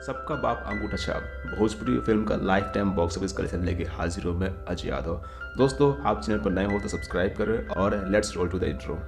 सबका बाप अंगूठा छाप भोजपुरी फिल्म का life time box office collection लेके हाजिर हूँ मैं अजय यादव। दोस्तों, आप चैनल पर नए हो तो सब्सक्राइब करें और let's roll to the intro.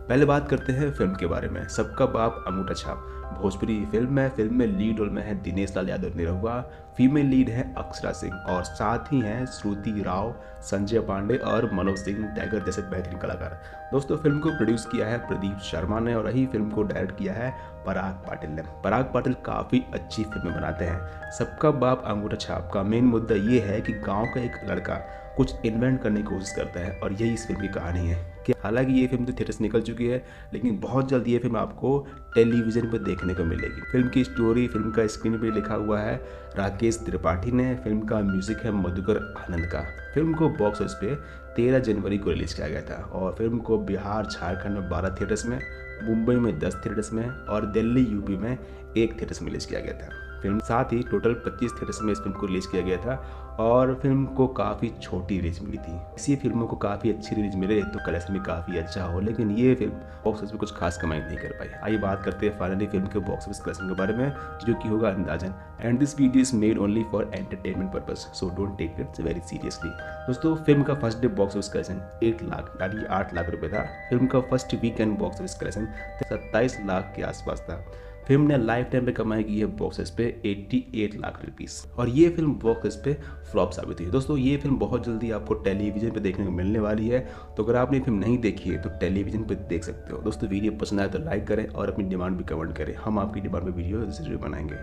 पहले बात करते हैं फिल्म के बारे में। सबका बाप अंगूठा छाप भोजपुरी फिल्म में लीड रोल में है दिनेश लाल यादव निरहुआ, फीमेल लीड है अक्षरा सिंह और साथ ही हैं श्रुति राव, संजय पांडे और मनोज सिंह टैगर जैसे बेहतरीन कलाकार। दोस्तों, फिल्म को प्रोड्यूस किया है प्रदीप शर्मा ने और यही फिल्म को डायरेक्ट किया है पराग पाटिल ने। पराग पाटिल काफ़ी अच्छी फिल्में बनाते हैं। सबका बाप अंगूठा छाप का मेन मुद्दा ये है कि गाँव का एक लड़का कुछ इन्वेंट करने की कोशिश करता है और यही इस फिल्म की कहानी है। कि हालांकि ये फिल्म तो थिएटर से निकल चुकी है, लेकिन बहुत जल्द ये फिल्म आपको टेलीविज़न पर देखने को मिलेगी। फिल्म की स्टोरी, फिल्म का स्क्रीन पे लिखा हुआ है राकेश त्रिपाठी ने। फिल्म का म्यूजिक है मधुकर आनंद का। फिल्म को बॉक्स ऑफिस पे 13 जनवरी को रिलीज किया गया था और फिल्म को बिहार झारखंड में 12 थिएटर्स में, मुंबई में 10 थिएटर्स में और दिल्ली यूपी में 1 थिएटर्स में रिलीज किया गया था। फिल्म साथ ही टोटल 25 थिएटर्स में इस फिल्म को रिलीज किया गया था और फिल्म को काफ़ी छोटी रिलीज मिली थी। इसी फिल्मों को काफ़ी अच्छी रिलीज मिले तो कलेक्शन भी काफ़ी अच्छा हो, लेकिन ये फिल्म बॉक्स ऑफिस में कुछ खास कमाई नहीं कर पाई। आइए बात करते हैं फाइनली फिल्म के बॉक्स ऑफिस कलेक्शन के बारे में, जो कि होगा अंदाजन। And this video is made only for entertainment purpose, so don't take it very seriously. दोस्तों, फिल्म का first day box office collection 8 lakh यानी 8 लाख रुपये था। फिल्म का first weekend box office collection 27 lakh के आसपास था। फिल्म ने लाइफ टाइम पे कमाई की है बॉक्स ऑफिस पे 88 लाख रुपीस और ये फिल्म बॉक्स ऑफिस पे फ्लॉप साबित हुई। दोस्तों, ये फिल्म बहुत जल्दी आपको टेलीविजन पे देखने को मिलने वाली है, तो अगर आपने फिल्म नहीं देखी है तो टेलीविजन पे देख सकते हो। दोस्तों, वीडियो पसंद आए तो लाइक करें और अपनी डिमांड भी कमेंट करें। हम आपकी डिमांड पे वीडियो जरूर बनाएंगे।